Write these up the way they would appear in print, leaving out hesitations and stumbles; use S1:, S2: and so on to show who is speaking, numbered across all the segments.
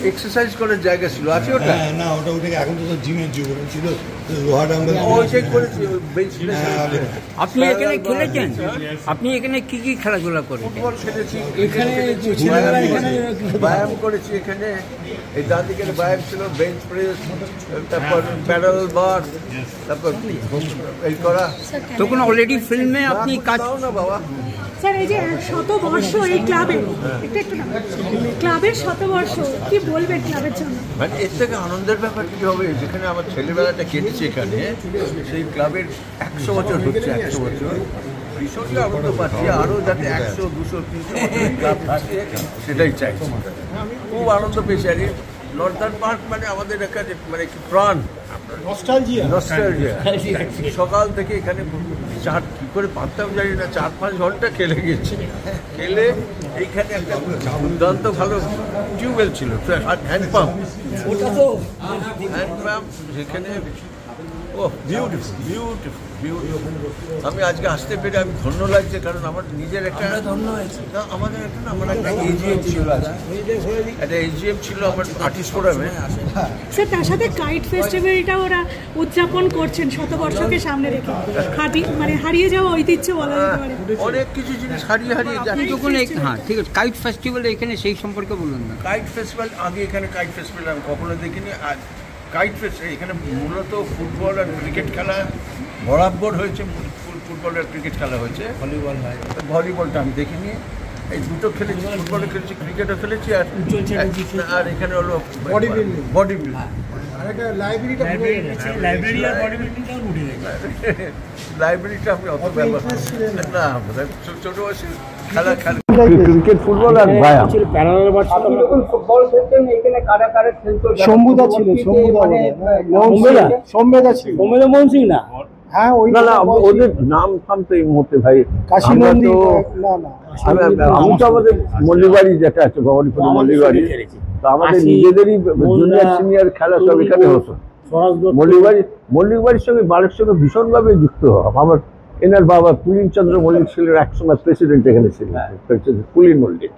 S1: Exercise করার জায়গা ছিল, আছে ওটা?
S2: না, ওটা উঠে এখন তো জিমের যুগ ছিল, লোহাডাঙ্গা।
S3: আপনি এখানে খেলেছেন? আপনি এখানে কি কি খেলাধুলা করেন?
S1: ফুটবল খেলেছি, ব্যায়াম করেছি এখানে। এই ডান দিকের ব্যায়াম ছিল বেঞ্চ প্রেস, তারপর প্যাডেল বার, তারপর এই করা।
S3: তখন অলরেডি ফিল্মে আপনি কাজ
S1: না বাবা।
S4: স্যার, এই যে 100 বর্ষ এই ক্লাবের, একটু না, ক্লাবের 100 বর্ষ, কি বলবেন ক্লাবের জন্য?
S1: মানে এর থেকে আনন্দের ব্যাপার কি হবে, যেখানে আমার ছেলেবেলাটা কেটেছে এখানে, সেই ক্লাবের 100 বছর হচ্ছে, 100 বছর ভীষণই আনন্দ পাচ্ছি। আরও যাতে 100, 200, 300 বছরের ক্লাব থাকে সেটাই চাইছি। খুব আনন্দ পেয়েছি। আর নর্দার্ন পার্ক মানে আমাদের এখানে মানে কি প্রাণ, নস্টালজিয়া। সকাল থেকে এখানে কী করে পারতাম জানি না, 4-5 ঘন্টা খেলে গেছি। খেলে এইখানে একটা দুর্দান্ত ভালো টিউবওয়েল ছিল, হ্যান্ডপাম্প, যেখানে বিউটিফুল বিউটিফুল বিউটিফুল। আমি আজকে আসতে পেরে আমি ধন্য লাগছে, কারণ আমার নিজের একটা ধন্য হয়েছে। আমাদের একটা না, আমার একটা এজিএম ছিল, একটা এজিএম ছিল আমার আর্টিস্ট ফোরামে।
S4: স্যার, তার সাথে কাইট ফেস্টিভ্যালটা ওরা উদযাপন করছেন 100 বর্ষকে সামনে রেখে, মানে হারিয়ে যাওয়া ঐতিহ্য বলা যেতে পারে।
S1: অনেক কিছু জিনিস হারিয়ে যাচ্ছে।
S3: হ্যাঁ, ঠিক আছে। কাইট ফেস্টিভ্যাল এখানে সেই সম্পর্কে বলুন না।
S1: কাইট ফেস্টিভ্যাল, আগে এখানে কাইট ফেস্টিভ্যাল আমি কখনো দেখিনি। আর কাইট ফেস্টিভ্যাল এখানে মূলত ফুটবল আর ক্রিকেট খেলা বরাবর হয়েছে, ফুটবল আর ক্রিকেট খেলা হয়েছে। ভলিবলটা আমি দেখিনি। এই দুটো খেলেছি, ফুটবলও খেলেছি, ক্রিকেটও খেলেছি। আর এখানে হলো বডি বিল্ডিং। লাইব্রেরিটা আমি অত ব্যবহার না, ছোট বয়সে খেলা ক্রিকেট, ফুটবল আর ব্যায়াম।
S3: ফুটবল খেলতেন এখানে কারা কারা খেলতো?
S5: শম্ভুদা ছিল, সৌম্যদা ছিল,
S3: মোহন সিং না?
S5: হ্যাঁ, ওই
S1: না, ওদের নাম ফাম তো এই মুহূর্তে ভাই।
S5: কাশীনন্দী,
S1: আমি তো আমাদের মল্লিবাড়ি যেটা আছে, ভবানীপুর মল্লিবাড়ি, তো আমাদের নিজেদেরই জুনিয়র সিনিয়র খেলা সব এখানে হতো। মল্লিকবাড়ির সঙ্গে বাড়ির সঙ্গে ভীষণভাবে যুক্ত হওয়া। আমার এনার বাবা পুলিন চন্দ্র মল্লিক ছিলেন, একসময় প্রেসিডেন্ট এখানে ছিলেন, পুলিন মল্লিক।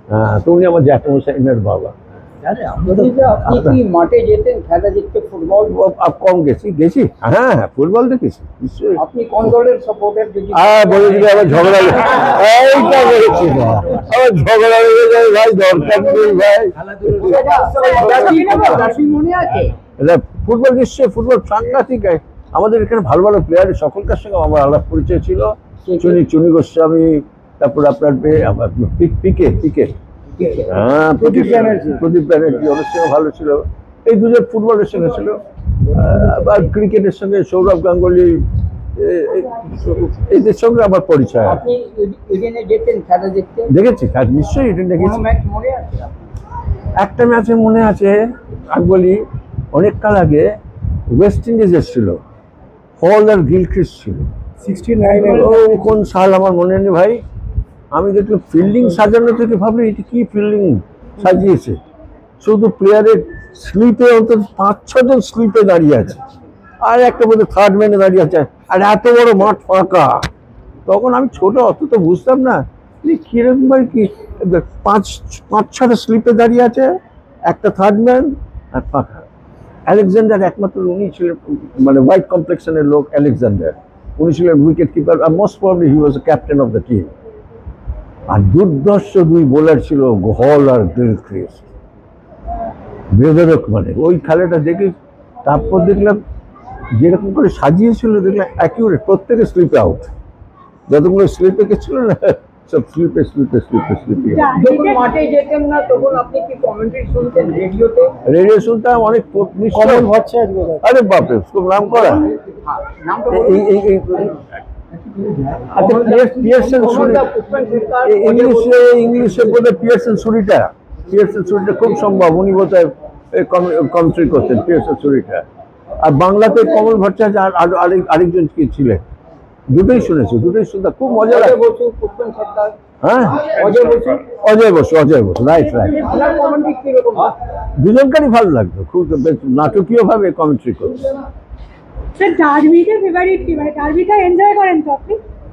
S1: হ্যাঁ, তো উনি আমার জ্যাঠামশাই, এনার বাবা।
S3: মাঠে যেতেন খেলা দেখতে? ফুটবল
S1: কম গেছি। হ্যাঁ, ফুটবল দেখেছি নিশ্চয়ই।
S3: আপনি কোন দলের সাপোর্টার?
S1: বলে দিলে আবার ঝগড়া, এইটা বলেছি না, আবার ঝগড়া লেগে যায় ভাই, দরকার নেই ভাই।
S3: মনে আছে
S1: ফুটবল নিশ্চয়ই, ফুটবল সাংঘাতিক। আমাদের এখানে ভালো ভালো প্লেয়ারের সকলকার সঙ্গে আমার আলাপ পরিচয় ছিল। চুনি গোস্বামী, তারপর আপনার পিকে, হ্যাঁ, প্রদীপ ব্যানার্জি, ওদের সঙ্গে ভালো ছিল। এই দুজন ফুটবলের সঙ্গে ছিল। আর ক্রিকেটের সঙ্গে সৌরভ গাঙ্গুলি, এদের সঙ্গে আমার পরিচয়। দেখেছি, নিশ্চয়ই এটা দেখেছি। একটা ম্যাচে মনে আছে, আমি বলি অনেক কাল আগে ওয়েস্ট ইন্ডিজ এসেছিল, হল আর গিলক্রিস্ট ছিল, 69 কোন সাল আমার মনে নেই ভাই। আমি দেখলাম ফিল্ডিং সাজানো থেকে ভাবলি এটা কি ফিল্ডিং সাজিয়েছে, শুধু প্লেয়ারের স্লিপে অন্তত 5-6 জন স্লিপে দাঁড়িয়ে আছে, আর একটা বোধহয় থার্ড ম্যানে দাঁড়িয়ে আছে, আর এত বড় মাঠ ফাঁকা। তখন আমি ছোট, অত তো বুঝতাম না কিরকম ভাই, কি 5-6টা স্লিপে দাঁড়িয়ে আছে, একটা থার্ড ম্যান আর ফাঁকা। আলেকজান্ডার একমাত্র উনি ছিলেন, মানে হোয়াইট কমপ্লেক্সনের লোক আলেকজান্ডার, উনি ছিলেন উইকেট কিপার, আর most probably he was the captain of the team. আর দুর্ধর্ষ 2 বোলার ছিল, হল আর গিলক্রিস্ট, বেদরক। মানে ওই খেলাটা দেখে তারপর দেখলাম যেরকম করে সাজিয়েছিল, দেখলাম অ্যাকিউরেট, প্রত্যেকে স্লিপে আউট, যতগুলো স্লিপে গেছিল না সব স্লিপে।
S3: মাঠে যেতেন না তখন আপনি কি কমেন্ট্রি শুনতেন রেডিওতে?
S1: রেডিও শুনতাম অনেক। আরে বাপরে, খুব নাম করা। ইংলিশে বোধহয় পিয়ারসন সুরিটা খুব সম্ভব, উনি বোধহয় কমেন্ট্রি করতেন, পিয়ারসন সুরিটা। আর বাংলাতে কমল ভট্টাচার্য, আর আরেকজন কি ছিলেন, দুটোই শুনেছি, দুটোই শুনতাম, খুব মজা লাগে। হ্যাঁ, অজয় বসু, রাইট। দুজনকারই ভালো লাগতো, খুব নাটকীয় ভাবে কমেন্ট্রি করতো।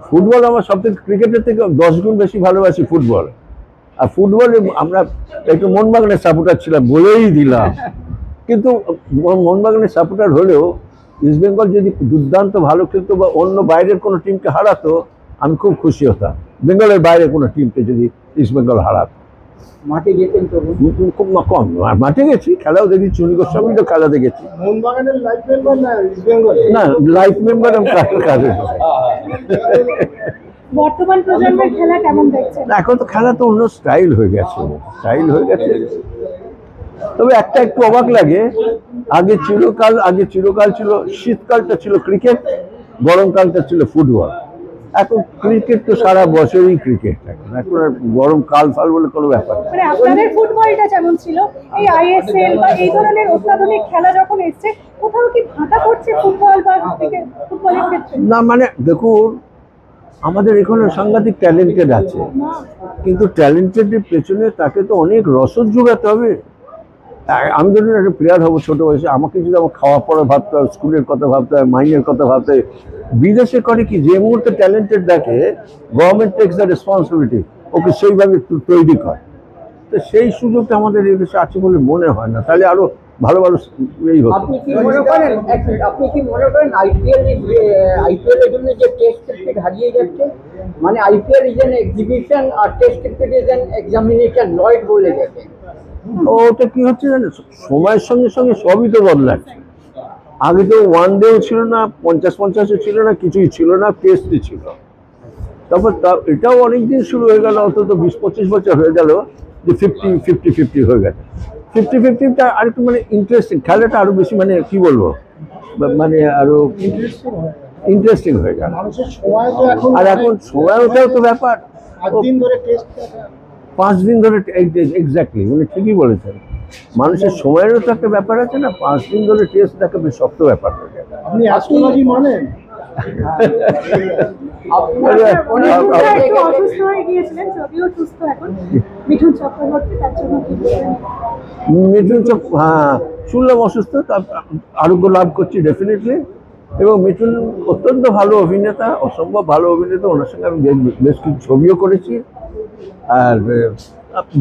S1: ফুটবল আমার সব থেকে, ক্রিকেটের থেকে 10 গুণ বেশি ভালোবাসি ফুটবল। আর ফুটবলে আমরা একটু মোহনবাগানের সাপোর্টার ছিলাম বলেই দিলাম, কিন্তু মোহনবাগানের সাপোর্টার হলেও ইস্ট বেঙ্গল যদি দুর্দান্ত ভালো খেলতো বা অন্য বাইরের কোনো টিমকে হারাতো আমি খুব খুশি হতাম। বেঙ্গলের বাইরে কোনো টিমকে যদি ইস্ট বেঙ্গল হারাতো।
S3: মাঠে যেতেন তখন?
S1: খুব কম, মাঠে গেছি, খেলাও দেখি, চুনি গোস্বামী তো খেলা দেখেছি।
S5: মোহনবাগানের লাইফ মেম্বার না ইস্ট বেঙ্গল?
S1: না, লাইফ মেম্বার আমি কাজে।
S4: বর্তমান প্রজন্মের খেলা কেমন দেখছেন?
S1: এখন তো খেলা তো অন্য স্টাইল হয়ে গেছে, তবে একটা একটু অবাক লাগে, আগে চিরকাল ছিল, শীতকালটা ছিল ক্রিকেট, গরমকালটা ছিল ফুটবল। এখন ক্রিকেট তো সারা বছরই ক্রিকেট, এখন আর গরম কাল ফাল বলে কোনো ব্যাপার নেই।
S4: মানে আপনাদের ফুটবলটা যেমন ছিল, এই আইএসএল বা এই ধরনের অত্যাধুনিক খেলা যখন এসছে, কোথাও কি ভাটা পড়ছে ফুটবল বা ফুটবলের ক্ষেত্রে?
S1: না মানে দেখুন, আমাদের এখানে সাংঘাতিক ট্যালেন্টেড আছে, কিন্তু ট্যালেন্টেডের পেছনে তাকে তো অনেক রসদ যোগাতে হবে। আমি ধরুন একটা প্লেয়ার হবো ছোটো বয়সে, আমাকে যদি আমার খাওয়া পড়া ভাবতে হয়, স্কুলের কথা ভাবতে হয়, মাইনের কথা ভাবতে হয়। বিদেশে করে কি, যে মুহূর্তে ট্যালেন্টেড দেখে গভর্নমেন্ট টেক্স দ্য রেসপন্সিবিলিটি, ওকে সেইভাবে তৈরি করে। তো সেই সুযোগটা আমাদের এই দেশে আছে বলে মনে হয় না, তাহলে আরো ভালো ভালো এই হতো।
S3: আপনি কি মনে করেন আইপিএল এর জন্য যে টেস্ট ক্রিকেট হারিয়ে যাচ্ছে, মানে আইপিএল ইজ এন এক্সিবিশন আর test cricket is an examination, Lloyd বলে গেছে।
S1: ওটা কি হচ্ছে জানেন, সময়ের সঙ্গে সঙ্গে সবই তো বদলাচ্ছে। আগে তো ওয়ান ডেও ছিল না, 50-50 ছিল না, কিছুই ছিল না, টেস্টই ছিল। তারপর এটাও অনেকদিন শুরু হয়ে গেল, অন্তত 20-25 বছর হয়ে গেল যে 50-50 হয়ে গেছে। 50-50টা আর একটু মানে ইন্টারেস্টিং, খেলাটা আরো বেশি মানে কি বলবো, মানে আরো ইন্টারেস্টিং হয়ে গেল।
S5: মানুষের সময় তো এখন,
S1: আর এখন সময়টাও তো ব্যাপার,
S5: 8 দিন ধরে টেস্ট,
S1: 5 দিন ধরে, এক্স্যাক্টলি মানে ঠিকই বলেছেন, মানুষের সময়েরও তো একটা ব্যাপার আছে না, 5 দিন ধরে টেস্ট দেখা বেশ শক্ত ব্যাপার হয়ে যায়।
S5: আপনি অ্যাস্ট্রোলজি মানেন?
S4: একটু অসুস্থ হয়ে গিয়েছিলেন, যদিও সুস্থ এখন, মিঠুন চক্রবর্তী, তার জন্য কি বলবেন?
S1: হ্যাঁ শুনলাম অসুস্থ, তার আরোগ্য লাভ করছি ডেফিনেটলি। এবং মিঠুন অত্যন্ত ভালো অভিনেতা, অসম্ভব ভালো অভিনেতা, ওনার সঙ্গে আমি বেশ কিছু ছবিও করেছি। আর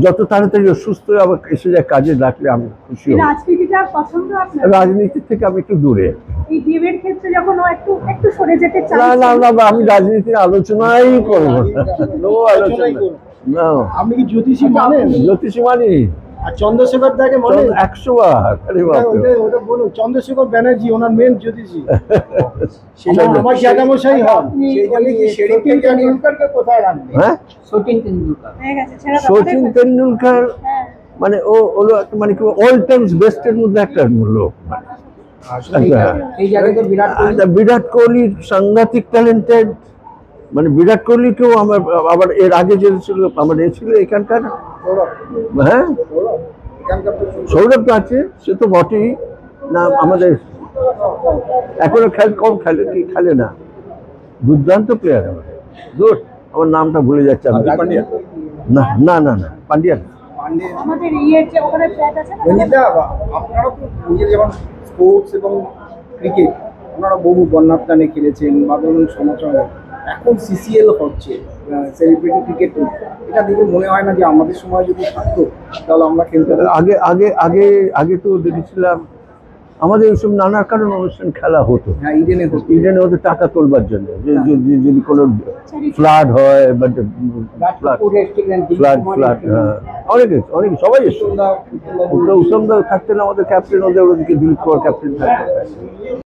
S1: যত তাড়াতাড়ি সুস্থ হয়ে আবার এসে যায় কাজে ডাকলে আমি খুশি হব।
S4: রাজনীতিটা পছন্দ আপনার?
S1: রাজনীতি থেকে আমি একটু দূরে।
S4: এই দেবের ক্ষেত্রে যখন ও একটু সরে যেতে চায়,
S1: না, আমি রাজনীতির আলোচনাই করবো না, নো আলোচনা। না,
S5: আপনি কি জ্যোতিষী মানেন?
S1: জ্যোতিষী মানি,
S5: আর চন্দ্রশেখর দাকে মানেন?
S1: 100 বার। আরে বাপরে,
S5: ওটা বলুন, চন্দ্রশেখর ব্যানার্জি ওনার মেন জ্যোতিষী, আমার জ্যাঠামশাই হন।
S3: সচিন তেন্ডুলকারকে কোথায় রাখবেন?
S1: হ্যাঁ,
S3: সচিন তেন্ডুলকার।
S4: হয়ে গেছে, ছেড়ে দাও।
S1: সচিন তেন্ডুলকার
S4: হ্যাঁ।
S1: মানে ও হলো একটা মানে কি অল টাইমস বেস্টের মধ্যে একটা লোক।
S3: এই জায়গাতে
S1: বিরাট কোহলি সাংঘাতিক ট্যালেন্টেড, মানে বিরাট কোহলিকেও আমার আবার এর আগে যে ছিল আমার এ ছিল এখানকার, হ্যাঁ সৌরভ তো আছে, সে তো বটেই না, আমাদের এখনো কম খেলে না, দুর্দান্ত প্লেয়ার আমাদের। আমার নামটা ভুলে যাচ্ছে, না পান্ডিয়া।
S4: আমাদের ইয়ের যে ওখানে ফ্ল্যাট আছে না,
S6: আপনারা তো নিজে যেমন স্পোর্টস এবং ক্রিকেট আপনারা বহু বন্যার টানে খেলেছেন বা ধরুন সমাচার, এখন সিসিএল হচ্ছে সেলিব্রিটি ক্রিকেট, এটা দেখে মনে হয় না যে আমাদের সময় যদি থাকতো তাহলে আমরা খেলতে
S1: আগে তো দেখেছিলাম আমাদের এইসব নানা কারণ অনুষ্ঠান খেলা হতো।
S6: হ্যাঁ,
S1: ইডেনে হতো টাকা তোলবার জন্য, যদি কোনো ফ্লাড হয় বা ফ্লাড, অনেকে সবাই এসে উত্তম দা থাকতেন আমাদের ক্যাপ্টেন, ওদিকে দিলীপ কুমার ক্যাপ্টেন থাকতেন।